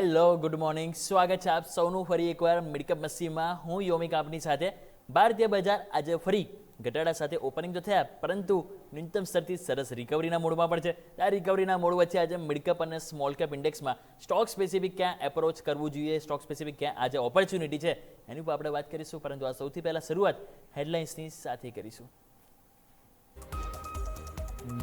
Hello good morning, સ્વાગત છે આપ સૌનું ફરી એકવાર મિડકપ મસ્તીમાં. હું યોમિક આપની સાથે. ભારતીય બજાર આજે ફરી ઘટાડા સાથે ઓપનિંગ તો થયા, પરંતુ ન્યૂનતમ સ્તરથી સરસ રિકવરીના મોડમાં પણ છે. આ રિકવરીના મોડ વચ્ચે આજે મિડકપ અને સ્મોલ કેપ ઇન્ડેક્સમાં સ્ટોક સ્પેસિફિક ક્યાં એપ્રોચ કરવું જોઈએ, સ્ટોક સ્પેસિફિક ક્યાં આજે ઓપોર્ચ્યુનિટી છે, એની ઉપર આપણે વાત કરીશું. પરંતુ આ સૌથી પહેલાં શરૂઆત હેડલાઇન્સની સાથે કરીશું.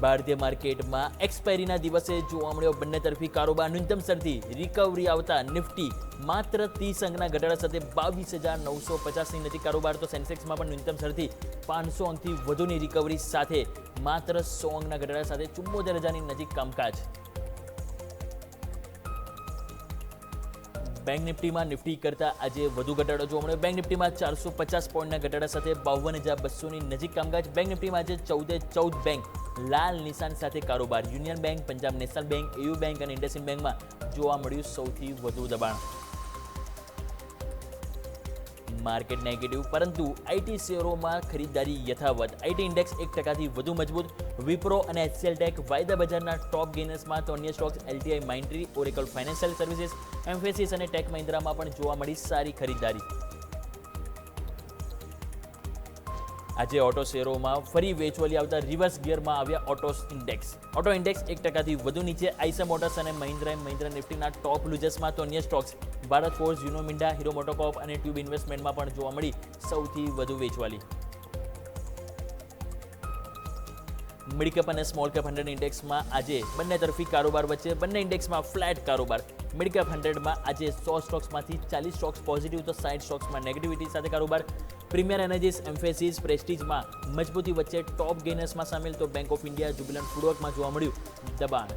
ભારતીય માર્કેટમાં એક્સપાયરીના દિવસે જોવા મળ્યો બંને તરફી કારોબાર. ન્યૂનતમ સ્તરથી રિકવરી આવતા નિફ્ટી માત્ર 30 અંકના ઘટાડા સાથે 22,950ની નજીક કારોબાર. તો સેન્સેક્સમાં પણ ન્યૂનતમ સ્તરથી 500 અંકથી વધુની રિકવરી સાથે માત્ર 100 અંકના ઘટાડા સાથે 74,000ની નજીક કામકાજ. બેંક નિફ્ટીમાં નિફ્ટી કરતાં આજે વધુ ઘટાડો જોવા મળ્યો. બેંક નિફ્ટીમાં 450 પોઈન્ટના ઘટાડા સાથે 52,200ની નજીક કામકાજ. બેંક નિફ્ટીમાં આજે 14 બેંક લાલ નિશાન સાથે કારોબાર. Union bank, Punjab national bank, AU bank અને ઇન્ડસઇન્ડ બેંકમાં જોવા મળ્યું સૌથી વધુ દબાણ. માર્કેટ નેગેટિવ, પરંતુ આઈટી શેરોમાં ખરીદારી યથાવત. આઈટી ઇન્ડેક્સ 1%થી વધુ મજબૂત. વિપ્રો અને એચસીએલ ટેક વાયદા બજારના ટોપ ગેનર્સમાં. તો અન્ય stocks LTI Mindtree, Oracle financial services, Mphasis અને ટેક મહિન્દ્રામાં પણ જોવા મળી સારી ખરીદારી. આજે ઓટો શેરોમાં ફરી વેચવાલી આવતા રિવર્સ ગિયરમાં આવ્યા ઓટો ઇન્ડેક્સ. ઓટો ઇન્ડેક્સ 1%થી વધુ નીચે. આઈસર મોટર્સ અને મહિન્દ્રા નિફ્ટીના ટોપ લૂઝર્સમાં. તો અન્ય સ્ટોક્સ ભારત ફોર્સ, યુનો મિન્ડા, હીરો મોટોકોર્પ અને ટ્યુબ ઇન્વેસ્ટમેન્ટમાં પણ જોવા મળી સૌથી વધુ વેચવાલી. મિડકેપ અને સ્મોલ કેપ 100 ઇન્ડેક્સમાં આજે બંને તરફી કારોબાર વચ્ચે. બંને ઇન્ડેક્સમાં ફ્લેટ કારોબાર. મિડકેપ 100માં આજે 100 સ્ટોક્સમાંથી 40 સ્ટોક્સ પોઝિટિવ, તો 60 સ્ટોક્સમાં નેગેટિવિટી સાથે કારોબાર. પ્રીમિયર એનર્જીસ, એમ્ફેસિસ, પ્રેસ્ટીજમાં મજબૂતી વચ્ચે ટોપ ગેનર્સમાં સામેલ. તો બેંક ઓફ ઇન્ડિયા, જુબિલન્ટ ફૂડવર્કમાં જોવા મળ્યું દબાણ.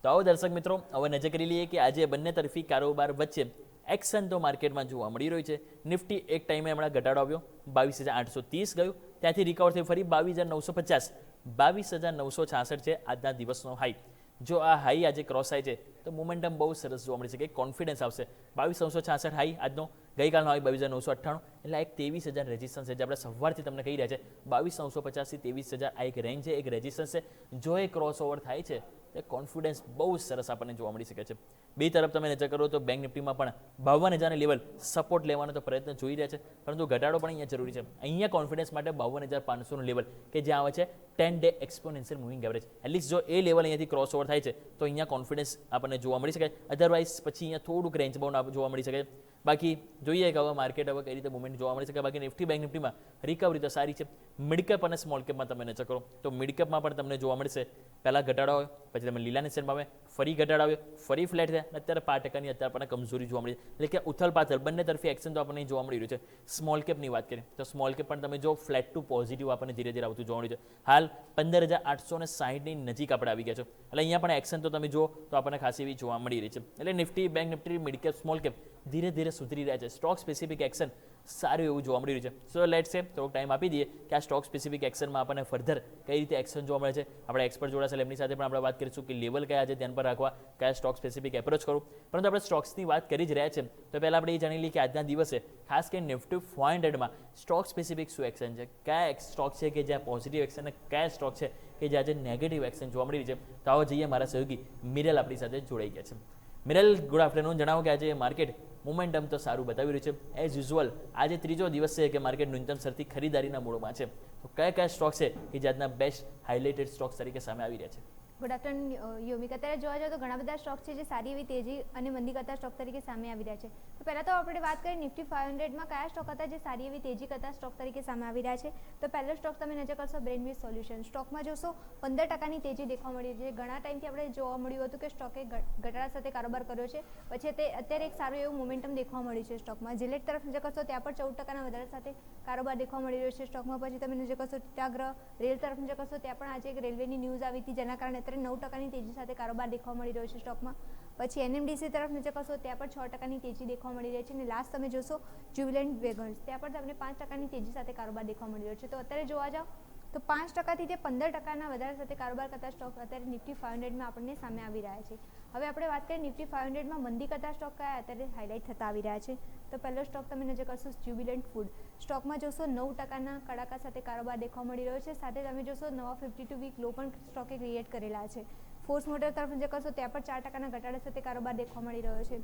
તો આવો દર્શક મિત્રો, હવે નજર કરી લઈએ કે આજે બંને તરફી કારોબાર વચ્ચે એક્શન તો માર્કેટમાં જોવા મળી રહ્યું છે. નિફ્ટી એક ટાઈમે હમણાં ઘટાડો આવ્યો, 22,830 ગયું, ત્યાંથી રિકવર થઈ ફરી 22,950, 22,966 છે આજના દિવસનો હાઈ. જો આ હાઈ આજે ક્રોસ થાય છે તો મોમેન્ટમ બહુ સરસ જોવા મળી શકે, કોન્ફિડન્સ આવશે. 22,966 હાઈ આજનો, ગઈકાલનો હાઈ 22,998, એટલે એક 23,000 રેઝિસ્ટન્સ છે જે આપણે સવારથી તમને કહી રહ્યા છે. 22,950થી 23,000 આ એક રેન્જ છે, એક રેઝિસ્ટન્સ છે. જો એ ક્રોસ ઓવર થાય છે તો કોન્ફિડન્સ બહુ સરસ આપણને જોવા મળી શકે છે. બે તરફ તમે નજર કરો તો બેંક નિફ્ટીમાં પણ 52,000 લેવલ સપોર્ટ લેવાનો તો પ્રયત્ન જોઈ રહ્યા છે, પરંતુ ઘટાડો પણ અહીંયા જરૂરી છે. અહીંયા કોન્ફિડન્સ માટે 52,500નું લેવલ કે જ્યાં આવે છે 10 day exponential moving average. At least જો એ લેવલ અહીંયાથી ક્રોસ ઓવર થાય છે તો અહીંયા કોન્ફિડન્સ આપણને જોવા મળી શકે. અધરવાઇઝ પછી અહીંયા થોડુંક રેન્જ બાઉન્ડ જોવા મળી શકે. બાકી જોઈએ કે હવે માર્કેટ હવે કઈ રીતે મુવમેન્ટ જોવા મળી શકે. બાકી નિફ્ટી બેંક નિફ્ટીમાં રિકવરી તો સારી છે. મિડકેપ અને સ્મોલ કેપમાં તમે નજર કરો તો મિડકેપમાં પણ તમને જોવા મળશે પહેલાં ઘટાડો આવ્યો, પછી તમે લીલા નિશાનમાં આવે, ફરી ઘટાડો આવ્યો, ફરી ફ્લેટ થયા, અને અત્યારે 5%ની અત્યારે આપણને કમજોરી જોવા મળી. એટલે કે ઉથલ પાથલ બંને તરફી એક્શન તો આપણને જોવા મળી રહ્યું છે. સ્મોલ કેપની વાત કરીએ તો સ્મોલ કેપ પણ તમે જો ફ્લેટ ટુ પોઝિટિવ આપણને ધીરે ધીરે આવતું જોવા મળ્યું છે. હાલ 15,860ની નજીક આપણે આવી ગયા છે. એટલે અહીંયા પણ એક્શન તો તમે જુઓ તો આપણને ખાસી એવી જોવા મળી રહી છે. એટલે Nifty, bank Nifty, midcap, small cap ધીરે ધીરે સુધરી રહ્યા છે. સ્ટોક સ્પેસિફિક એક્શન સારું એવું જોવા મળી રહ્યું છે. સો લેટ્સ સે થોડોક ટાઈમ આપી દઈએ કે આ સ્ટોક સ્પેસિફિક એક્શનમાં આપણને ફર્ધર કઈ રીતે એક્શન જોવા મળે છે. આપણે એક્સપર્ટ જોડાશે, એમની સાથે પણ આપણે વાત કરીશું કે લેવલ કયા આજે ધ્યાન પર રાખવા, કયા સ્ટોક સ્પેસિફિક એપ્રોચ કરવું. પરંતુ આપણે સ્ટોક્સની વાત કરી જ રહ્યા છે તો પહેલાં આપણે એ જાણી લઈએ કે આજના દિવસે ખાસ કરીને નિફ્ટી 500માં સ્ટોક સ્પેસિફિક શું એક્શન છે, કયા સ્ટોક છે કે જ્યાં પોઝિટિવ એક્શન અને કયા સ્ટોક છે કે જ્યાં આજે નેગેટિવ એક્શન જોવા મળી રહી છે. તો આવો જઈએ, મારા સહયોગી મિરલ આપણી સાથે જોડાઈ ગયા છે. મિરલ, ગુડ આફ્ટરનૂન. જણાવો કે આજે માર્કેટ મોમેન્ટમ તો સારું બતાવી રહ્યું છે. એઝ યુઝ્યુઅલ આજે ત્રીજો દિવસ છે કે માર્કેટ ન્યૂનતમ સ્તરથી ખરીદારીના મૂડમાં છે. તો કયા કયા સ્ટોક છે કે જે આજના બેસ્ટ હાઇલાઇટેડ સ્ટોક્સ તરીકે સામે આવી રહ્યા છે? ગુડ આફ્ટરનૂન યોમિક. અત્યારે જોવા જાવ તો ઘણા બધા સ્ટોક છે જે સારી એવી તેજી અને મંદી કરતા સ્ટોક તરીકે સામે આવી રહ્યા છે. તો પહેલાં તો આપણે વાત કરીએ નિફ્ટી 500માં કયા સ્ટોક હતા જે સારી એવી તેજી કરતા સ્ટોક તરીકે સામે આવી રહ્યા છે. તો પહેલો સ્ટોક તમે નજર કરશો બ્રેનવીઝ સોલ્યુશન. સ્ટોકમાં જોશો 15%ની તેજી દેખવા મળી છે. ઘણા ટાઈમથી આપણે જોવા મળ્યું હતું કે સ્ટોકે ઘટાડા સાથે કારોબાર કર્યો છે, પછી તે અત્યારે એક સારું એવું મોમેન્ટમ દેખવા મળ્યું છે સ્ટોકમાં. જિલેટ તરફ નજર કરશો ત્યાં પણ 14%ના વધારા સાથે કારોબાર દેખવા મળી રહ્યો છે સ્ટોકમાં. પછી તમે નજર કરશો ટીટાગ્રહ રેલ તરફ નજર કરશો ત્યાં પણ આજે એક રેલવેની ન્યૂઝ આવી હતી જેના કારણે અત્યારે 9%ની તેજી સાથે કારોબાર દેખવા મળી રહ્યો છે સ્ટોકમાં. પછી એનએમડીસી તરફ નજર કરશો ત્યાં પણ 6%ની તેજી દેખવા મળી રહી છે. અને લાસ્ટ તમે જોશો જ્યુબિલન્ટ વેગન્સ, ત્યાં પણ તમને 5%ની તેજી સાથે કારોબાર દેખવા મળી રહ્યો છે. તો અત્યારે જોવા જાવ તો 5%થી તે 15%ના વધારા સાથે કારોબાર કરતા સ્ટોક અત્યારે નિફ્ટી 500માં આપણને સામે આવી રહ્યા છે. હવે આપણે વાત કરીએ નિફ્ટી 500માં મંદી કરતા સ્ટોક કયા અત્યારે હાઇલાઇટ થતા આવી રહ્યા છે. તો પહેલો સ્ટોક તમે નજર કરશો જ્યુબિલન્ટ ફૂડ. સ્ટોકમાં જોશો 9% કડાકા સાથે કારોબાર દેખવા મળી રહ્યો છે. સાથે તમે જોશો નવા 52 વીક લો પણ સ્ટોકે ક્રિએટ કરેલા છે. ફોર્સ મોટર તરફ નજર કરશો ત્યાં પણ 4% ઘટાડા સાથે કારોબાર દેખવા મળી રહ્યો છે.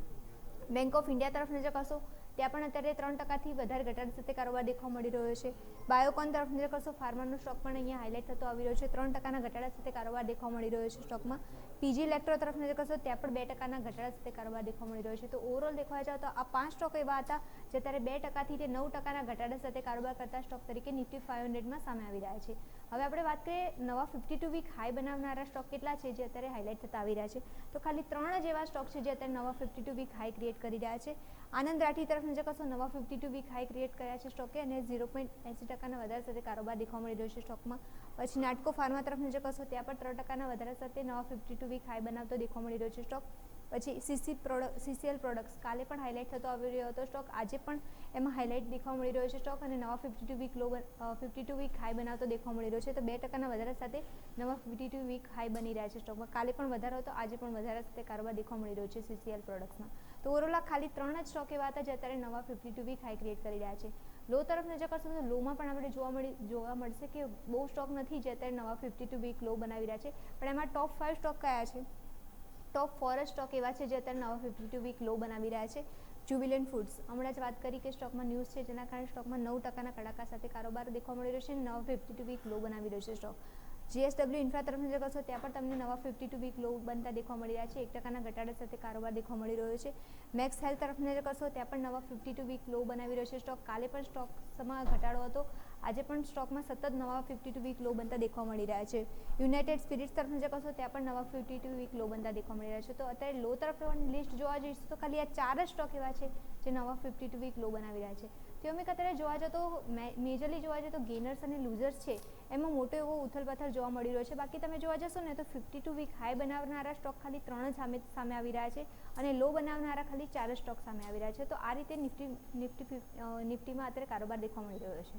બેંક ઓફ ઇન્ડિયા તરફ નજર કરશો ત્યાં પણ અત્યારે 3%થી વધારે ઘટાડા સાથે કારોબાર દેખવા મળી રહ્યો છે. બાયોકોન તરફ નજર કરશો ફાર્માનો સ્ટોક પણ અહીંયા હાઇલાઇટ થતો આવી રહ્યો છે. 3% ઘટાડા સાથે કારોબાર દેખવા મળી રહ્યો છે સ્ટોકમાં. પીજી ઇલેક્ટ્રો તરફ નજર કરશો ત્યાં પણ 2% ઘટાડા સાથે કારોબાર દેખવા મળી રહ્યો છે. તો ઓવરઓલ દેખવા જાવ તો આ 5 સ્ટોક એવા હતા જે અત્યારે 2%થી તે 9% ઘટાડા સાથે કારોબાર કરતા સ્ટોક તરીકે નિફ્ટી 500માં સામે આવી રહ્યા છે. હવે આપણે વાત કરીએ નવા 52 વીક હાઈ બનાવનારા સ્ટોક કેટલા છે જે અત્યારે હાઇલાઇટ થતા આવી રહ્યા છે. તો ખાલી 3 જ એવા સ્ટોક છે જે અત્યારે નવા 52 વીક હાઈ ક્રિએટ કરી રહ્યા છે. આનંદ રાઠી તરફ નજર કરશો નવા 52 વીક હાઈ ક્રિએટ કર્યા છે સ્ટોકે અને 0.80% વધારે સાથે કારોબાર દેખવા મળી રહ્યો છે સ્ટોકમાં. પછી નાટકો ફાર્મા તરફ નજર કરશો ત્યાં પણ 3% વધારે સાથે નવા 52 વીક હાઈ બનાવતો દેખવા મળી રહ્યો છે સ્ટોક. પછી સીસીએલ પ્રોડક્ટ્સ કાલે પણ હાઇલાઇટ થતો આવી રહ્યો હતો સ્ટોક. આજે પણ એમાં હાઇલાઇટ દેખવા મળી રહ્યો છે સ્ટોક અને નવા 52 વીક હાઈ બનાવતો દેખવા મળી રહ્યો છે. તો 2% વધારે સાથે નવા 52 વીક હાઈ બની રહ્યા છે સ્ટોકમાં. કાલે પણ વધારો હતો, આજે પણ વધારે સાથે કારોબાર દેખવા મળી રહ્યો છે સીસીએલ પ્રોડક્ટ્સમાં. તો ઓવરઓલ ખાલી 3 જ સ્ટોક એવા હતા જે અત્યારે નવા 52 વીક હાઈ ક્રિએટ કરી રહ્યા છે. લો તરફ નજર કરશો તો લોમાં પણ આપણે જોવા મળશે કે બહુ સ્ટોક નથી જે અત્યારે નવા 52 વીક લો બનાવી રહ્યા છે. પણ એમાં ટોપ 5 સ્ટોક કયા છે? ટોપ 4 સ્ટોક એવા છે જે અત્યારે નવા 52 વીક લો બનાવી રહ્યા છે. જ્યુબિલન્ટ ફૂડ્સ હમણાં જ વાત કરી કે સ્ટોકમાં ન્યૂઝ છે જેના કારણે સ્ટોકમાં 9% કડાકા સાથે કારોબાર દેખવા મળી રહ્યો છે. નવા 52 વીક લો બનાવી રહ્યો છે સ્ટોક. જીએસડબલ્યુ ઇન્ફ્રા તરફ નજર કરશો ત્યાં પણ તમને નવા 52 વીક લો બનતા દેખવા મળી રહ્યા છે. 1% ઘટાડા સાથે કારોબાર દેખવા મળી રહ્યો છે. મેક્સ હેલ્થ તરફ નજર કરશો ત્યાં પણ નવા 52 વીક લો બનાવી રહ્યો છે સ્ટોક. કાલે પણ સ્ટોકમાં ઘટાડો હતો, આજે પણ સ્ટોકમાં સતત નવા 52 વીક લો બનતા દેખવા મળી રહ્યા છે. યુનાઇટેડ સ્પિરિટ્સ તરફ નજર કરશો ત્યાં પણ નવા 52 વીક લો બનતા દેખવા મળી રહ્યા છે. તો અત્યારે લો તરફ લિસ્ટ જોવા જઈશું તો ખાલી આ 4 જ સ્ટોક એવા છે જે નવા 52 વીક લો બનાવી રહ્યા છે. તો અમે અત્યારે જોવા જઈએ તો મેજરલી જોવા જઈએ તો ગેનર્સ અને લૂઝર્સ છે એમાં મોટો એવો ઉથલપાથલ જોવા મળી રહ્યો છે. બાકી તમે જોવા જશો ને તો 52 વીક હાઈ બનાવનારા સ્ટોક ખાલી 3 જ સામે આવી રહ્યા છે અને લો બનાવનારા ખાલી 4 સ્ટોક સામે આવી રહ્યા છે. તો આ રીતે નિફ્ટીમાં અત્યારે કારોબાર દેખવા મળી રહ્યો છે.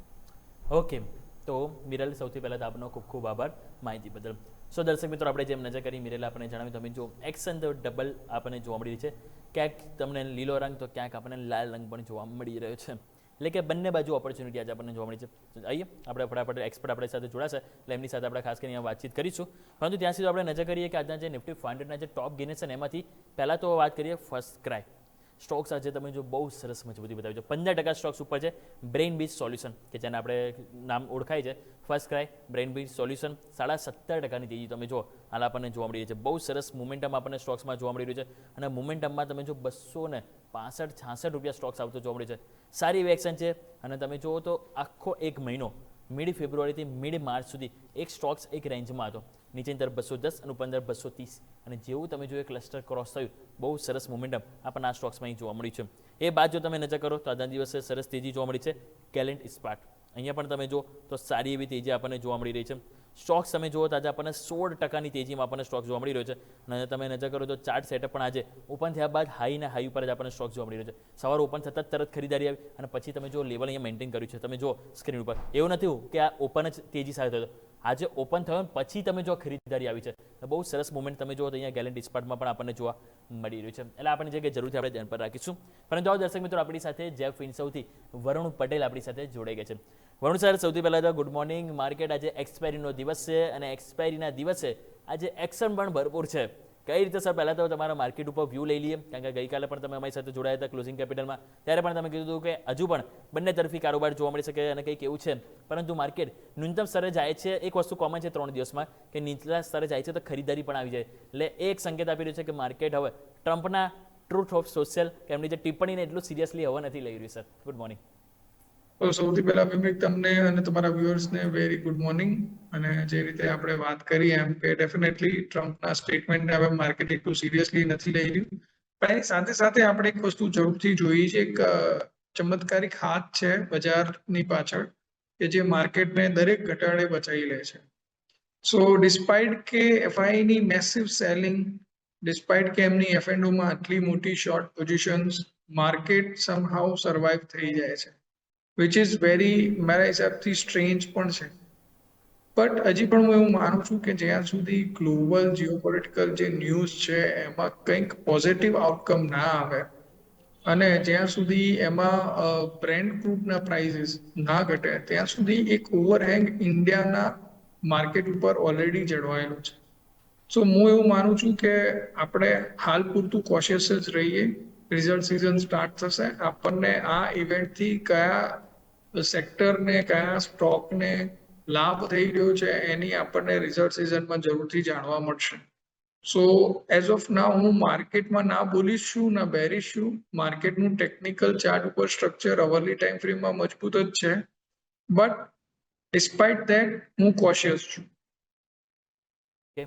ઓકે, તો મિરલ સૌથી પહેલાં તો આપનો ખૂબ ખૂબ આભાર માહિતી બદલ. સો દર્શક મિત્રો, આપણે જેમ નજર કરી મિરલ આપણે જણાવ્યું તમે જો એક્શન તો ડબલ આપણને જોવા મળી રહી છે. ક્યાંક તમને લીલો રંગ તો ક્યાંક આપણને લાલ રંગ પણ જોવા મળી રહ્યો છે. એટલે કે બંને બાજુ ઓપોર્ચ્યુનિટી આજે આપણને જોવા મળી છે. આવીએ આપણે ફટાફટ એક્સપર્ટ આપણી સાથે જોડાશે એટલે એમની સાથે આપણે ખાસ કરીને વાતચીત કરીશું. પરંતુ ત્યાં સુધી આપણે નજર કરીએ કે આજના જે નિફ્ટી 500ના જે ટોપ ગેનર્સ છે એમાંથી પહેલાં તો વાત કરીએ ફર્સ્ટ ક્રાય. સ્ટોક્સ આજે તમે જો બહુ સરસ મજબૂતી બતાવી છે. 15% સ્ટોક્સ ઉપર છે. બ્રેઇન બીચ સોલ્યુશન કે જેને આપણે નામ ઓળખાય છે first cry brain beach solution 17.5% તેજી તમે જો હાલ આપણને જોવા મળી રહી છે. બહુ સરસ મોમેન્ટમ આપણને સ્ટોક્સમાં જોવા મળી રહ્યું છે અને મોમેન્ટમમાં તમે જો 265-66 રૂપિયા સ્ટોક્સ આવતો જોવા મળી છે. સારી એવી એક્શન છે અને તમે જુઓ તો આખો એક મહિનો મિડ ફેબ્રુઆરીથી મિડ માર્ચ સુધી એક સ્ટોક્સ એક રેન્જમાં હતો. નીચેની તરફ 210 અને ઉપર તરફ 230 અને જેવું તમે જો એક ક્લસ્ટર ક્રોસ થયું બહુ સરસ મોમેન્ટમ આપણને આ સ્ટોક્સમાં અહીં જોવા મળ્યું છે. એ બાદ જો તમે નજર કરો તો આજના દિવસે સરસ તેજી જોવા મળી છે. ગેલેન્ટ ઇસ્પાટ અહીંયા પણ તમે જો તો સારી એવી તેજી આપણને જોવા મળી રહી છે. સ્ટોક્સ તમે જુઓ તો આજે આપણને 16%ની તેજીમાં આપણને સ્ટોક જોવા મળી રહ્યો છે અને તમે નજર કરો તો ચાર્ટ સેટઅપ પણ આજે ઓપન થયા બાદ હાઈના હાઈ ઉપર જ આપણને સ્ટોક જોવા મળી રહ્યો છે. સવાર ઓપન થતાં તરત ખરીદારી આવી અને પછી તમે જો લેવલ અહીંયા મેન્ટેન કર્યું છે. તમે જો સ્ક્રીન ઉપર એવું નથી કે આ ઓપન જ તેજી સાથે થયો. આજે ઓપન થયો પછી તમે જો ખરીદારી આવી છે બહુ સરસ મુવમેન્ટ તમે જુઓ તો અહીંયા ગેલેન્ટ ઇસ્પાટમાં પણ આપણને જોવા મળી રહ્યું છે. એટલે આપણને જગ્યાએ જરૂરથી આપણે ધ્યાન પર રાખીશું. પરંતુ આવો દર્શક મિત્રો, આપણી સાથે જેફ ફિન્સૌથી વરુણ પટેલ આપણી સાથે જોડાઈ ગયા છે. વરુણ સર, સૌથી પહેલાં તો ગુડ મોર્નિંગ. માર્કેટ આજે એક્સપાયરીનો દિવસ છે અને એક્સપાયરીના દિવસે આજે એક્શન પણ ભરપૂર છે. કઈ રીતે સર પહેલાં તો તમારા માર્કેટ ઉપર વ્યૂ લઈ લઈએ, કારણ કે ગઈકાલે પણ તમે અમારી સાથે જોડાયા હતા ક્લોઝિંગ કેપિટલમાં, ત્યારે પણ તમે કીધું હતું કે હજુ પણ બંને તરફી કારોબાર જોવા મળી શકે અને કંઈક એવું છે. પરંતુ માર્કેટ ન્યૂનતમ સ્તરે જાય છે. એક વસ્તુ કોમન છે 3 દિવસમાં કે નીચલા સ્તરે જાય છે તો ખરીદારી પણ આવી જાય. એટલે એક સંકેત આપી રહ્યું છે કે માર્કેટ હવે ટ્રમ્પના ટ્રુથ ઓફ સોશિયલ કે એમની જે ટિપ્પણીને એટલું સિરિયસલી હવે નથી લઈ રહ્યું. Sir good morning. તો સૌથી પહેલા વિવેક, તમને અને તમારા વ્યુઅર્સને વેરી ગુડ મોર્નિંગ. અને જે રીતે આપણે વાત કરી એમ કે ડેફિનેટલી ટ્રમ્પના સ્ટેટમેન્ટને હવે માર્કેટ એટલું સિરિયસલી નથી લઈ રહ્યું. પણ એની સાથે સાથે આપણે એક વસ્તુ જરૂરથી જોઈ છે. એક ચમત્કારિક હાથ છે બજારની પાછળ કે જે માર્કેટને દરેક ઘટાડે બચાવી લે છે. સો ડિસ્પાઇટ કે એફઆઈની મેસિવ સેલિંગ, ડિસ્પાઇટ કે એમની એફએનઓમાં આટલી મોટી શોર્ટ પોઝિશન્સ, માર્કેટ સમહાઉ સર્વાઈવ થઈ જાય છે. વિચ ઇઝ વેરી, મારા હિસાબથી સ્ટ્રેન્જ પણ છે. બટ હજી પણ હું એવું માનું છું કે જ્યાં સુધી ગ્લોબલ જીઓપોલિટિકલ જે ન્યૂઝ છે એમાં કંઈક પોઝિટિવ આઉટકમ ના આવે અને જ્યાં સુધી એમાં બ્રેન્ડ ક્રૂડના પ્રાઇસીસ ના ઘટે ત્યાં સુધી એક ઓવરહેંગ ઇન્ડિયાના માર્કેટ ઉપર ઓલરેડી જળવાયેલો છે. સો હું એવું માનું છું કે આપણે હાલ પૂરતું કોશિયસ જ રહીએ. રિઝલ્ટ સિઝન સ્ટાર્ટ થશે, આપણને આ ઇવેન્ટથી કયા સેક્ટરને કયા સ્ટોકને લાભ થઈ રહ્યો છે એની આપણને રિઝલ્ટ સિઝનમાં જરૂરથી જાણવા મળશે. સો એઝ ઓફ નાઉ હું માર્કેટમાં ના બોલીશ છું ના બેરીશ છું. માર્કેટનું ટેકનિકલ ચાર્ટ ઉપર સ્ટ્રક્ચર અવરલી ટાઈમ ફ્રેમમાં મજબૂત જ છે, બટ ડિસ્પાઇટ ધેટ હું કોશિયસ છું. ઓકે,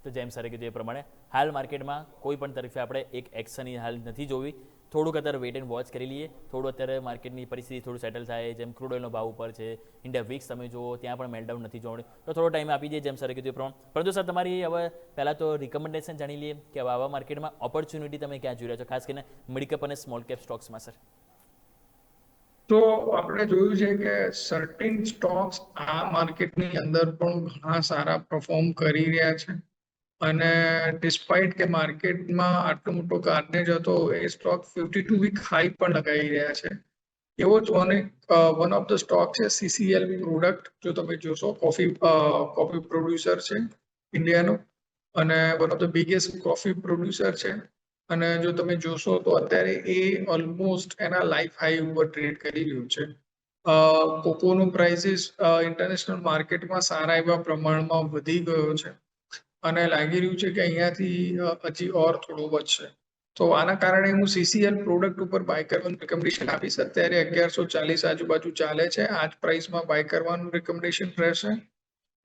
તો જેમ સરે કીધું એ પ્રમાણે હાલ માર્કેટમાં કોઈ પણ તરફે આપણે એક એક્શનની હાલ નથી જોવી. થોડુંક અત્યારે વેઇટ એન્ડ વોચ કરી લઈએ. થોડું અત્યારે માર્કેટની પરિસ્થિતિ થોડું સેટલ થાય, જેમ ક્રૂડ ઓઇલનો ભાવ ઉપર છે, ઇન્ડિયા વીક્સ તમે જુઓ ત્યાં પણ મેલ્ટડાઉન નથી જોવા મળ્યું, તો થોડો ટાઈમ આપી દઈએ જેમ સરે કીધું એ પ્રમાણે. પરંતુ સર તમારી હવે પહેલાં તો રિકમેન્ડેશન જાણી લઈએ કે હવે આવા માર્કેટમાં ઓપોર્ચ્યુનિટી તમે ક્યાં જોઈ રહ્યા છો, ખાસ કરીને મિડ કેપ અને સ્મોલ કેપ સ્ટોક્સમાં સર? તો આપણે જોયું છે કે સર્ટિન સ્ટોક્સ આ માર્કેટની અંદર પણ ઘણા સારા પરફોર્મ કરી રહ્યા છે અને ડિસ્પાઇટ કે માર્કેટમાં આટલો મોટો કાર્નેજ હતો, એ સ્ટોક 52 વીક હાઈ પણ લગાવી રહ્યા છે. એવો જ વન ઓફ ધ સ્ટોક છે CCL પ્રોડક્ટ. જો તમે જોશો કોફી પ્રોડ્યુસર છે ઇન્ડિયાનું અને one of the biggest coffee producer છે. અને જો તમે જોશો તો અત્યારે એ ઓલમોસ્ટ એના લાઈફ હાઈ ઉપર ટ્રેડ કરી રહ્યું છે. કોકોનું પ્રાઇસીસ ઇન્ટરનેશનલ માર્કેટમાં સારા એવા પ્રમાણમાં વધી ગયો છે અને લાગી રહ્યું છે કે અહીંયાથી હજી ઓર થોડો વધશે. તો આના કારણે હું CCL પ્રોડક્ટ ઉપર બાય કરવાનું રિકમેન્ડેશન આપીશ. અત્યારે 1140 આજુબાજુ ચાલે છે. આ જ પ્રાઇસમાં બાય કરવાનું રિકમેન્ડેશન રહેશે.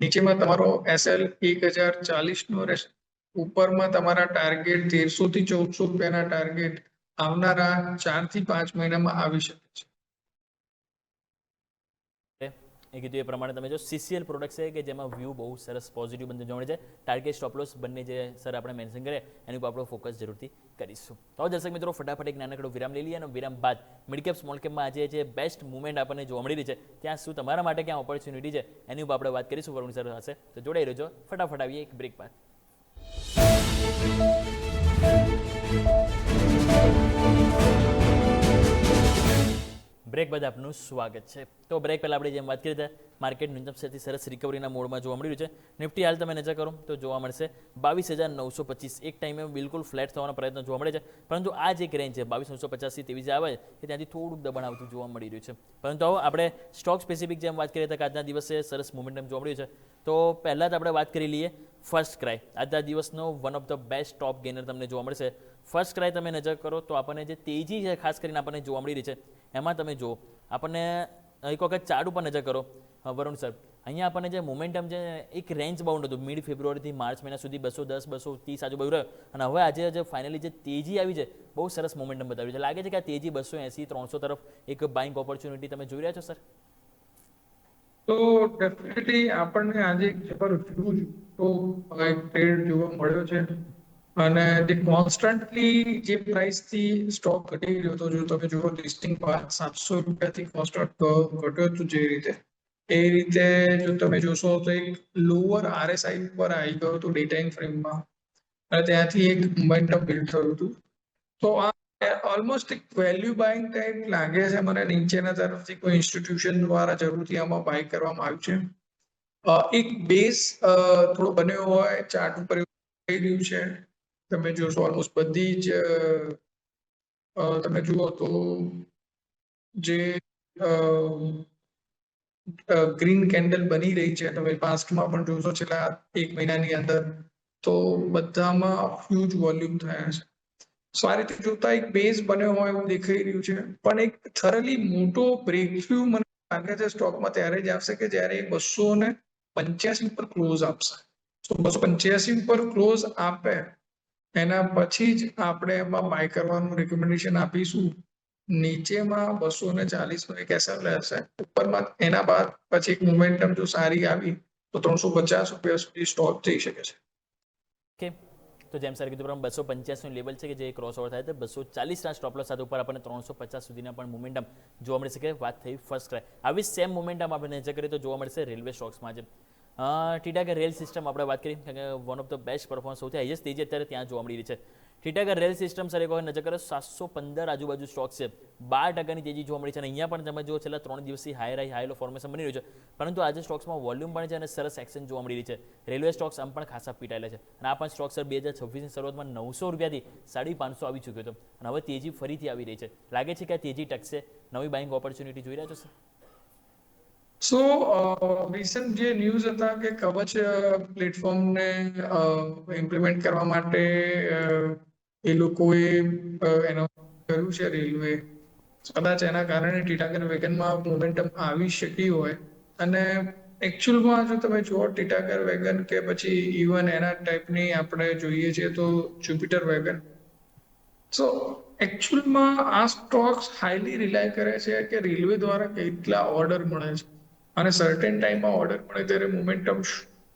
નીચેમાં તમારો SL 1040 નો રહેશે. ઉપરમાં તમારા ટાર્ગેટ 1300 થી 1400 રૂપિયાના ટાર્ગેટ આવનારા 4 થી 5 મહિનામાં આવી શકે છે. એ કીધું એ પ્રમાણે તમે જો CCL પ્રોડક્ટ છે કે જેમાં વ્યૂ બહુ સરસ પોઝિટિવ બનતું જોવા મળે છે. ટાર્ગેટ સ્ટોપ લોસ બંને જે સર આપણે મેન્શન કરીએ એની ઉપર આપણો ફોકસ જરૂરથી કરીશું. તો દર્શક મિત્રો ફટાફટ એક નાનકડો વિરામ લઈ લઈએ અને વિરામ બાદ મિડ કેપ સ્મોલ કેપમાં આજે જે બેસ્ટ મુવમેન્ટ આપણને જોવા મળી રહી છે ત્યાં શું તમારા માટે ક્યાં ઓપોર્ચ્યુનિટી છે એની ઉપર આપણે વાત કરીશું વરુણ સર હશે. તો જોડાઈ રહેજો. ફટાફટ આવીએ એક બ્રેક બાદ. બ્રેક બાદ આપનું સ્વાગત છે. તો બ્રેક પહેલાં આપણે જેમ વાત કરી હતા માર્કેટ ન્યૂનતમ સ્તરથી સરસ રિકવરીના મોડમાં જોવા મળી રહ્યું છે. નિફ્ટી હાલ તમે નજર કરો તો જોવા મળશે 22,925. એક ટાઈમે બિલકુલ ફ્લેટ થવાનો પ્રયત્ન જોવા મળે છે, પરંતુ આ જે એક રેન્જ છે 22,950 થી 23 આવે છે કે ત્યાંથી થોડુંક દબાણ આવતું જોવા મળી રહ્યું છે. પરંતુ હવે આપણે સ્ટોક સ્પેસિફિક જેમ વાત કરીએ તો આજના દિવસે સરસ મોમેન્ટમ જોવા મળ્યું છે. તો પહેલાં જ આપણે વાત કરી લઈએ ફર્સ્ટ ક્રાય. આજના દિવસનો one of the best top gainer તમને જોવા મળશે. ફર્સ્ટ ક્રાય તમે નજર કરો તો આપણને જે તેજી છે ખાસ કરીને આપણને જોવા મળી રહી છે એમાં તમે જુઓ આપણને એક વખત ચાર્ટ ઉપર નજર કરો વરુણ સર, અહીંયા આપણને જે મોમેન્ટમ છે એક રેન્જ બાઉન્ડ હતું મિડ ફેબ્રુઆરીથી માર્ચ મહિના સુધી 210 230 આજુબાજુ રહ્યો અને હવે આજે જે ફાઇનલી જે તેજી આવી છે બહુ સરસ મોમેન્ટમ બતાવ્યું છે. લાગે છે કે આ તેજી 280 300 તરફ એક બાઇંગ ઓપોર્ચ્યુનિટી તમે જોઈ રહ્યા છો સર? તો ડેફિનેટલી આપણને આજે એક જબરજસ્ત તો એક ટ્રેડ જોવા મળ્યો છે અને જે કોન્સ્ટન્ટલી જે પ્રાઇસથી સ્ટોક ઘટી રહ્યો હતો, જો તમે જુઓ લિસ્ટિંગ 700 રૂપિયાથી કોન્સ્ટન્ટ ઘટ્યો હતો જે રીતે, એ રીતે જો તમે જોશો તો એક લોઅર RSI ઉપર આવી ગયો હતો ડે ટાઈમ ફ્રેમમાં અને ત્યાંથી એક મોમેન્ટમ બિલ્ડ થયું હતું. તો આ ઓલમોસ્ટ એક વેલ્યુ બાઇંગ ટાઈપ લાગે છે મને. નીચેના તરફથી કોઈ ઇન્સ્ટિટ્યુશન દ્વારા જરૂરથી આમાં બાય કરવામાં આવ્યું છે. એક બેઝ થોડો બન્યો હોય ચાર્ટ ઉપર એવું થઈ રહ્યું છે. તમે જોશો ઓલમોસ્ટ બધી જ તમે જુઓ તો જે ગ્રીન કેન્ડલ બની રહી છે તમે પાસ્ટમાં પણ જોશો છેલ્લા એક મહિનાની અંદર, તો બધામાં હ્યુજ વોલ્યુમ થયા છે. સો આ રીતે જોતા એક બેઝ બન્યો હોય એવું દેખાઈ રહ્યું છે, પણ એક થરલી મોટો બ્રેકથ્રુ મને લાગે છે સ્ટોકમાં ત્યારે જ આવશે કે જ્યારે 285 પર ક્લોઝ આપશે. તો 285 પર ક્લોઝ આપે એના પછી જ આપણે એમાં બાય કરવાનું રિકમેન્ડેશન આપીશું. નીચેમાં 240 નો એક SL હશે, ઉપરમાં એના બાદ પછી એક મોમેન્ટમ જો સારી આવી તો 350 રૂપિયા સુધી સ્ટોક જઈ શકે છે. ઓકે, તો જેમ સર કીધું પ્રમાણે 285 લેવલ છે કે જે ક્રોસ ઓવર થાય તો 240ના સ્ટોપ લોસ સાથે ઉપર આપણને 350 સુધીના પણ મોમેન્ટમ જોવા મળી શકે. વાત થઈ ફર્સ્ટ ક્રાય. આવી સેમ મોમેન્ટમ આપણે નજર કરીએ તો જોવા મળશે રેલવે સ્ટોક્સમાં. ટીટાગર રેલ સિસ્ટમ આપણે વાત કરીએ કારણ કે one of the best performance સૌથી હાઈએસ્ટ તેજી અત્યારે ત્યાં જોવા મળી રહી છે. ટીટાગર રેલ સિસ્ટમ સર એક વખત નજર કરો 715 આજુબાજુ સ્ટોક છે, 12% તેજી જોવા મળી છે અને અહીંયા પણ તમે જો છેલ્લા 3 દિવસથી હાઈ લો ફોર્મેશન બની રહ્યું છે, પરંતુ આજે સ્ટોક્સમાં વોલ્યુમ પણ છે અને સરસ એક્શન જોવા મળી રહી છે. રેલવે સ્ટોક્સ આમ પણ ખાસા પીટાયેલા છે અને આ પણ સ્ટોક સર 2026ની શરૂઆતમાં 900 રૂપિયાથી 550 આવી ચૂક્યો હતો અને હવે તેજી ફરીથી આવી રહી છે. લાગે છે કે આ તેજી ટકશે, નવી બાઇંગ ઓપોર્ચ્યુનિટી જોઈ રહ્યા છો સર? સો રિસન્ટ જે ન્યૂઝ હતા કે કવચ પ્લેટફોર્મને ઇમ્પ્લિમેન્ટ કરવા માટે એ લોકોએ એનો કર્યું છે રેલવે, કદાચ એના કારણે ટીટાગર વેગનમાં મોમેન્ટમ આવી શકી હોય. અને એકચ્યુઅલમાં જો તમે જુઓ ટીટાગર વેગન કે પછી ઇવન એના ટાઈપની આપણે જોઈએ છીએ તો જ્યુપિટર વેગન, સો એકચ્યુઅલમાં આ સ્ટોક્સ હાઈલી રિલાય કરે છે કે રેલવે દ્વારા કેટલા ઓર્ડર મળે છે અને સર્ટેન ટાઈમમાં ઓર્ડર મળે ત્યારે મોમેન્ટમ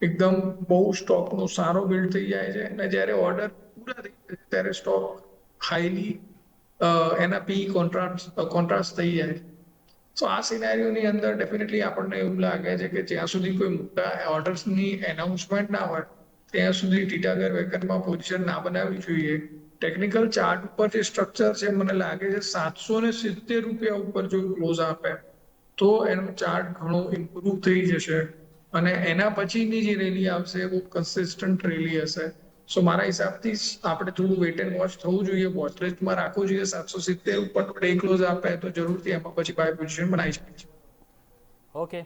એકદમ બહુ સ્ટોકનો સારો બિલ્ડ થઈ જાય છે અને જ્યારે ઓર્ડર પૂરા થઈ જાય ત્યારે સ્ટોક હાઈલી એના પી કોન્ટ્રાસ્ટ થઈ જાય. સો આ સિનારીઓની અંદર ડેફિનેટલી આપણને એવું લાગે છે કે જ્યાં સુધી કોઈ મોટા ઓર્ડર્સની એનાઉન્સમેન્ટ ના હોય ત્યાં સુધી ટીટાગર વેગનમાં પોઝિશન ના બનાવવી જોઈએ. ટેકનિકલ ચાર્ટ ઉપર જે સ્ટ્રક્ચર છે મને લાગે છે 770 રૂપિયા ઉપર જો ક્લોઝ આપે તો એનો ચાર્ટ ઘણો ઇમ્પ્રુવ થઈ જશે અને એના પછીની જે રેલી આવશે એ બહુ કન્સિસ્ટન્ટ રેલી હશે. સો મારા હિસાબથી આપણે થોડું વેટ એન્ડ વોચ થવું જોઈએ, વોચ લિસ્ટમાં રાખવું જોઈએ. 770 ઉપર ડે ક્લોઝ આપે તો જરૂરથી એમાં પછી બાય પોઝિશન બનાવી શકીએ છીએ. ઓકે,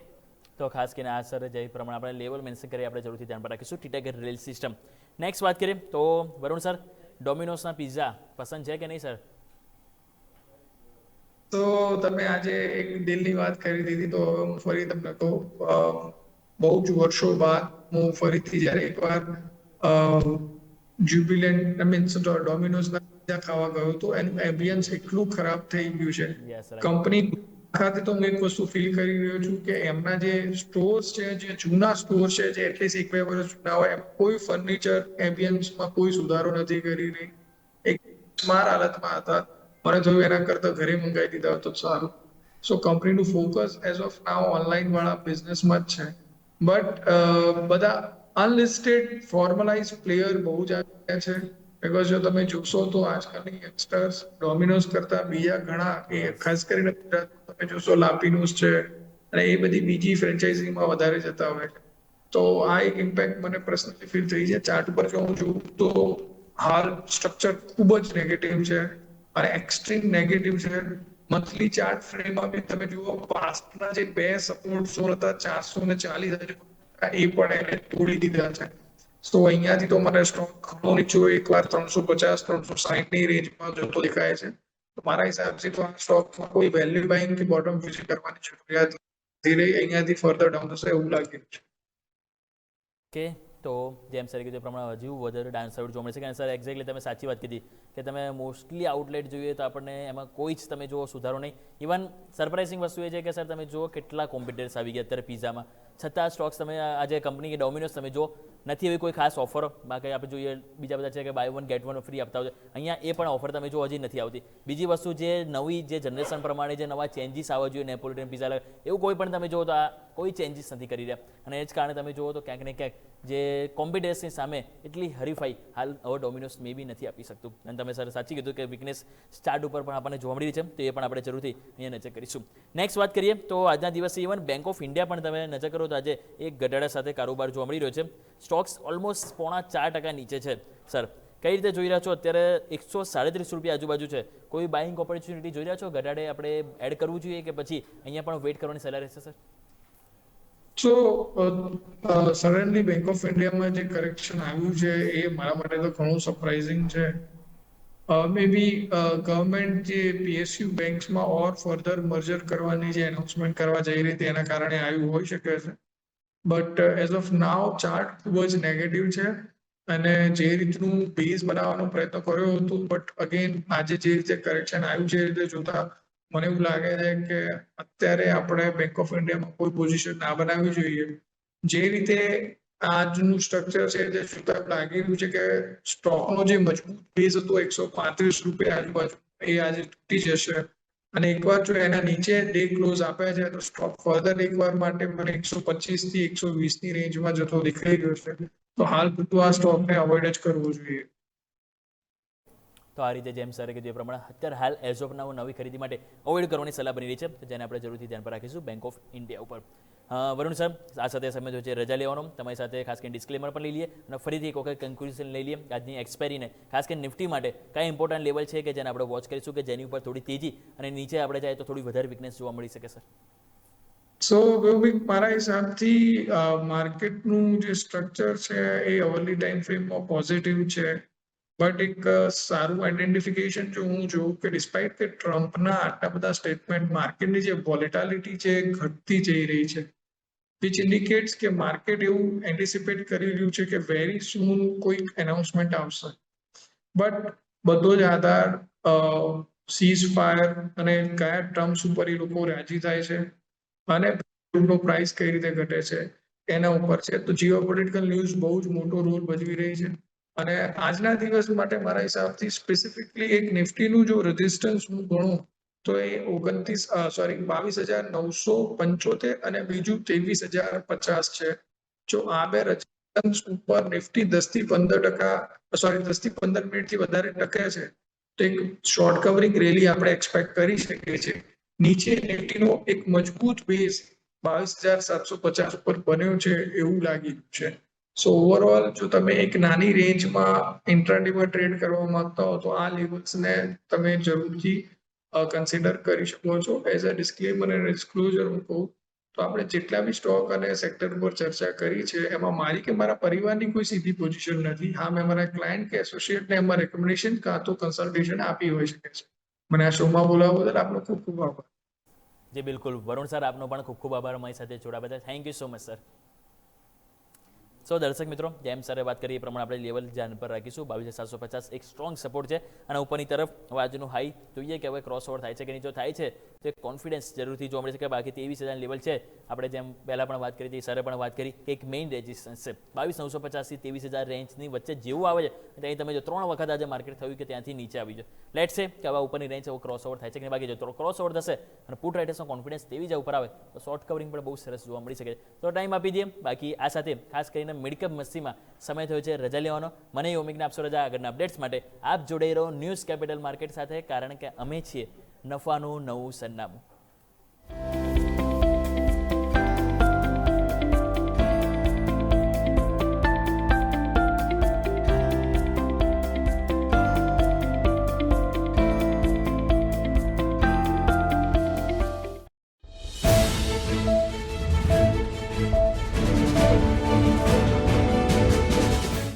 તો ખાસ કરીને આ સર જે પ્રમાણે આપણે લેવલ મેન્શન કરીએ આપણે જરૂરથી ધ્યાન પર રાખીશું ટીટાગર રેલ સિસ્ટમ. નેક્સ્ટ વાત કરીએ તો વરુણ સર, ડોમિનોઝના પિઝા પસંદ છે કે નહીં સર? તો તમે આજે એક દિલની વાત કરી દીધી તો હવે હું ફરી તમને કહું, બહુ જ વર્ષો બાદ હું ફરીથી જ્યારે એકવાર જ્યુબિલન્ટ મીન્સ ડોમિનોઝના પિઝા ખાવા ગયો તો એનું એમ્બિયન્સ એટલું ખરાબ થઈ ગયું છે. Yes right. કંપની ખાતે તો હું એક વસ્તુ ફીલ કરી રહ્યો છું કે એમના જે સ્ટોર્સ છે, જે જૂના સ્ટોર છે, જે એટલીસ્ટ 1-2 વર્ષ જૂના હોય, એમ કોઈ ફર્નિચર એમ્બિયન્સમાં કોઈ સુધારો નથી કરી રહી. એક માર હાલતમાં હતા. મને થયું એના કરતાં ઘરે મંગાવી દીધા તો સારું. સો કંપનીનું focus as of now online વાળા બિઝનેસમાં જ છે. બટ બધા અનલિસ્ટેડ ફોર્મલાઇઝ પ્લેયર બહુ જ આવ્યા છે. બીકોઝ જો તમે જોશો તો આજકાલની યંગસ્ટર્સ ડોમિનોઝ કરતા બીજા ઘણા, એ ખાસ કરીને ગુજરાતમાં તમે જોશો લાપીનોઝ છે અને એ બધી બીજી ફ્રેન્ચાઇઝીમાં વધારે જતા હોય. તો આ એક ઇમ્પેક્ટ મને પર્સનલી ફીલ થઈ છે. ચાર્ટ પર જો હું જોઉં તો હાલ સ્ટ્રક્ચર ખૂબ જ નેગેટિવ છે અને એક્સ્ટ્રીમ નેગેટિવ છે. મંથલી ચાર્ટ ફ્રેમમાં બી તમે જુઓ પાસ્ટના જે 2 સપોર્ટ ઝોન હતા 440 એ પણ એને તોડી દીધા છે. તો અહીંયાથી તો મને સ્ટોક ઘણો નીચો એકવાર 350-360ની રેન્જમાં જતો દેખાય છે. તો મારા હિસાબથી તો આ સ્ટોકમાં કોઈ વેલ્યુ બાઇંગ કે બોટમ ફિશિંગ કરવાની જરૂરિયાત ધીરે અહીંયાથી ફર્ધર ડાઉન થશે એવું લાગી રહ્યું છે. કે તો જેમ સર કીધું એ પ્રમાણે હજુ વધારે ડાન્સ આઉટ જોવા મળે છે. કારણ સર એક્ઝેક્ટલી તમે સાચી વાત કીધી કે તમે મોસ્ટલી આઉટલેટ જોઈએ તો આપણને એમાં કોઈ જ તમે જુઓ સુધારો નહીં. ઇવન સરપ્રાઇઝિંગ વસ્તુ એ છે કે સર તમે જુઓ કેટલા કોમ્પિટિટર્સ આવી ગયા અત્યારે પિઝામાં, છતાં સ્ટોક્સ તમે આજે કંપની કે ડોમિનોઝ તમે જુઓ નથી એવી કોઈ ખાસ ઓફર. બાકી આપણે જોઈએ બીજા બધા છે કે બાય 1 ગેટ 1 ફ્રી આપતા હોય, અહીંયા એ પણ ઓફર તમે જો હજી નથી આવતી. બીજી વસ્તુ જે નવી જે જનરેશન પ્રમાણે જે નવા ચેન્જીસ આવવા જોઈએ નેપોલિટન પિઝા એવું કોઈ પણ તમે જુઓ તો આ કોઈ ચેન્જીસ નથી કરી રહ્યા અને એ જ કારણે તમે જુઓ તો ક્યાંક ને ક્યાંક જે કોમ્પિટિટર્સની સામે એટલી હરીફાઈ હાલ હવે ડોમિનોઝ મે બી નથી આપી શકતું. અને તમે સર સાચી કીધું કે વીકનેસ ચાર્ટ ઉપર પણ આપણને જોવા મળી રહી છે, તો એ પણ આપણે જરૂરથી અહીંયા નજર કરીશું. નેક્સ્ટ વાત કરીએ તો આજના દિવસે ઇવન બેંક ઓફ ઇન્ડિયા પણ તમે નજર કરો તો આજે એક ઘટાડા સાથે કારોબાર જોવા મળી રહ્યો છે. સ્ટોક્સ ઓલમોસ્ટ 4.5% નીચે છે. સર કઈ રીતે જોઈ રહ્યા છો? અત્યારે 137 રૂપિયા આજુબાજુ છે. કોઈ બાઇંગ ઓપોર્ચ્યુનિટી જોઈ રહ્યા છો? ઘટાડે આપણે એડ કરવું જોઈએ કે પછી અહીંયા પણ વેઇટ કરવાની સલાહ રહેશે sir? So suddenly bank of ઇન્ડિયામાં જે કરેક્શન આવ્યું છે એ મારા માટે તો ઘણું સરપ્રાઇઝિંગ છે. મે બી ગવર્મેન્ટ જે PSU બેંક્સમાં ઓર ફર્ધર મર્જર કરવાની જે એનાઉન્સમેન્ટ કરવા જઈ રહી હતી એના કારણે આવ્યું હોઈ શકે છે. But as of now chart ખૂબ જ નેગેટિવ છે અને જે રીતનું બેઝ બનાવવાનો પ્રયત્ન કર્યો હતો, બટ અગેન આજે જે રીતે કરેક્શન આવ્યું છે એ રીતે જોતા મને એવું લાગે છે કે અત્યારે આપણે બેંક ઓફ ઇન્ડિયામાં કોઈ પોઝિશન ના બનાવવી જોઈએ. જે રીતે આજનું સ્ટ્રક્ચર છે તે જોતા લાગી રહ્યું છે કે સ્ટોકનો જે મજબૂત બેઝ હતો 135 રૂપિયા આજુબાજુ એ આજે તૂટી જશે અને એકવાર જો એના નીચે ડે ક્લોઝ આપ્યા છે તો સ્ટોક ફર્ધર એકવાર માટે મને 125 થી 120 ની રેન્જમાં જતો દેખાઈ રહ્યો છે. તો હાલ પૂરતું આ સ્ટોકને અવોઇડ જ કરવો જોઈએ. તો આ રીતે જેમ સરે કીધું એ પ્રમાણે અત્યારે હાલ એઝ ઓફ નાઉ નવી ખરીદી માટે અવોઇડ કરવાની સલાહ બની રહી છે, જેને આપણે જરૂરથી ધ્યાન પર રાખીશું બેંક ઓફ ઇન્ડિયા ઉપર. વરુણ સર, આ સાથે સમય થયો છે રજા લેવાનો. તમારી સાથે ખાસ કરીને ડિસ્ક્લેમર પણ લઈ લઈએ અને ફરીથી એક વખત કન્ક્લુઝન લઈ લઈએ આજની એક્સપાયરીને. ખાસ કરીને નિફ્ટી માટે કઈ ઇમ્પોર્ટન્ટ લેવલ છે કે જેને આપણે વોચ કરીશું કે જેની ઉપર થોડી તેજી અને નીચે આપણે જાય તો થોડી વધારે વીકનેસ જોવા મળી શકે સર? સો મારા હિસાબથી માર્કેટનું જે સ્ટ્રક્ચર છે એ અર્લી ટાઈમ ફ્રેમમાં પોઝિટિવ છે. બટ એક સારું આઈડેન્ટિફિકેશન જો હું જોઉં કે ડિસ્પાઇટ કે ટ્રમ્પના આટલા બધા સ્ટેટમેન્ટ માર્કેટની જે વોલેટાલિટી છે એ ઘટતી જઈ રહી છે, વિચ ઇન્ડિકેટ્સ કે માર્કેટ એવું એન્ટિસિપેટ કરી રહ્યું છે કે વેરી સૂન કોઈક એનાઉન્સમેન્ટ આવશે. બટ બધો જ આધાર સીઝ ફાયર અને કયા ટર્મ્સ ઉપર એ લોકો રાજી થાય છે અને પ્રાઇસ કઈ રીતે ઘટે છે એના ઉપર છે. તો જીઓપોલિટિકલ ન્યૂઝ બહુ જ મોટો રોલ ભજવી રહી છે. અને આજના દિવસ માટે મારા હિસાબથી સ્પેસિફિકલી એક નિફ્ટીનું જો રેઝિસ્ટન્સ હું ગણું તો એ 22,975 અને બીજું 23,050 છે. જો આ બે રેઝિસ્ટન્સ ઉપર નિફ્ટી 10 થી 15 મિનિટથી વધારે ટકે છે તો એક શોર્ટ કવરિંગ રેલી આપણે એક્સપેક્ટ કરી શકીએ છીએ. નીચે નિફ્ટીનો એક મજબૂત બેઝ 22,750 ઉપર બન્યો છે એવું લાગી રહ્યું છે. સો ઓવરઓલ જો તમે એક નાની રેન્જમાં ઇન્ટ્રાડેમાં ટ્રેડ કરવા માંગતા હો તો આ લેવલ્સને તમે જરૂરથી કન્સિડર કરી શકો છો. એઝ અ ડિસ્ક્લેમર અને ડિસ્ક્લોઝર હું કહું તો આપણે જેટલા બી સ્ટોક અને સેક્ટર પર ચર્ચા કરી છે એમાં મારી કે મારા પરિવારની કોઈ સીધી પોઝિશન નથી. હા, મેં મારા ક્લાયન્ટ કે એસોસિએટને એમાં રેકમેન્ડેશન કાં તો કન્સલ્ટેશન આપી હોઈ શકે છે. મને આ શોમાં બોલાવવા બદલ આપનો ખૂબ ખૂબ આભાર. જી બિલકુલ વરુણ સર, આપનો પણ ખૂબ ખૂબ આભાર અમારી સાથે જોડાવા બદલ. Thank you so much sir. So દર્શક મિત્રો, જેમ સરે વાત કરી એ પ્રમાણે આપણે લેવલ ધ્યાન પર રાખીશું. 22,750 એક સ્ટ્રોંગ સપોર્ટ છે અને ઉપરની તરફ હવે આજનું હાઈ જોઈએ કે હવે ક્રોસ ઓવર થાય છે કે નહીં. જો થાય છે તો એક કોન્ફિડન્સ જરૂરથી જોવા મળે છે કે બાકી 23,000 લેવલ છે. આપણે જેમ પહેલાં પણ વાત કરી હતી, સરે પણ વાત કરી કે એક મેઇન રેઝિસ્ટન્સ છે 22,950 થી 23,000 રેન્જની વચ્ચે જેવું આવે છે ત્યાં તમે જો 3 વખત આજે માર્કેટ થયું કે ત્યાંથી નીચે આવી જાય. લેટ્સ સે કે હવે ઉપરની રેન્જ એવો ક્રોસ ઓવર થાય છે કે બાકી જો ક્રોસ ઓવર થશે અને પુટ રાઇટર્સનો કોન્ફિડન્સ તેવી જ ઉપર આવે તો શોર્ટ કવરિંગ પણ બહુ સરસ જોવા મળી શકે છે. તો ટાઈમ આપી દઈએ. બાકી આ સાથે ખાસ કરીને મિડકેપ મસ્તીમાં સમય થયો છે રજા લેવાનો. મને યોમિકને આપશો રજા. આગળના અપડેટ્સ માટે આપ જોડાઈ રહો ન્યૂઝ કેપિટલ માર્કેટ સાથે, કારણ કે અમે છીએ નફાનું નવું સરનામું.